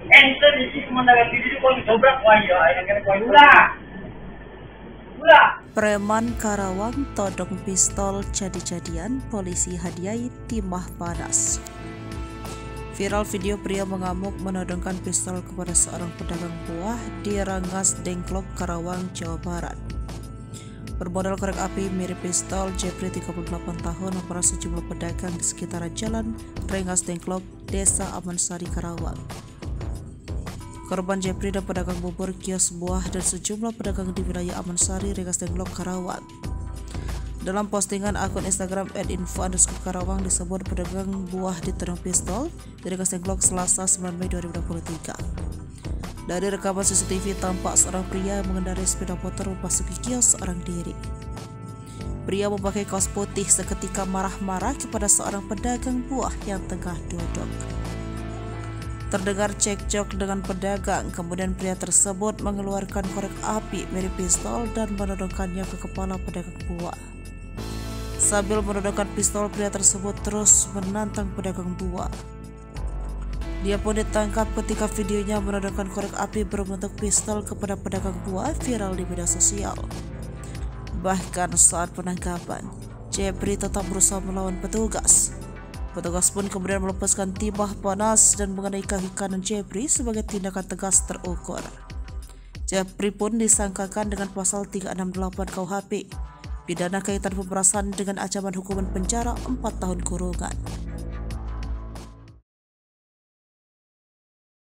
Ente di sini mendapat video kau dobrak wah ya, yang kau Ula. Preman Karawang todong pistol jadi-jadian, polisi hadiahi timah panas. Viral video pria mengamuk menodongkan pistol kepada seorang pedagang buah di Rengas Dengklok, Karawang, Jawa Barat. Bermodal korek api mirip pistol, Jepri 38 tahun memperah sejumlah pedagang di sekitaran jalan Rengas Dengklok, Desa Amansari, Karawang. Korban Jepri dan pedagang bubur, kios buah, dan sejumlah pedagang di wilayah Amansari, Rengas Dengklok, Karawang. Dalam postingan akun Instagram @info_karawang disebut pedagang buah ditodong pistol di Rengas Dengklok Selasa 9 Mei 2023. Dari rekaman CCTV tampak seorang pria mengendarai sepeda motor memasuki kios seorang diri. Pria memakai kaos putih seketika marah-marah kepada seorang pedagang buah yang tengah duduk. Terdengar cekcok dengan pedagang, kemudian pria tersebut mengeluarkan korek api mirip pistol dan menodongkannya ke kepala pedagang buah. Sambil menodongkan pistol, pria tersebut terus menantang pedagang buah. Dia pun ditangkap ketika videonya menodongkan korek api berbentuk pistol kepada pedagang buah viral di media sosial. Bahkan saat penangkapan, Jepri tetap berusaha melawan petugas. Petugas pun kemudian melepaskan timah panas dan mengenai kaki kanan Jepri sebagai tindakan tegas terukur. Jepri pun disangkakan dengan pasal 368 KUHP, pidana kaitan pemerasan dengan ancaman hukuman penjara 4 tahun kurungan.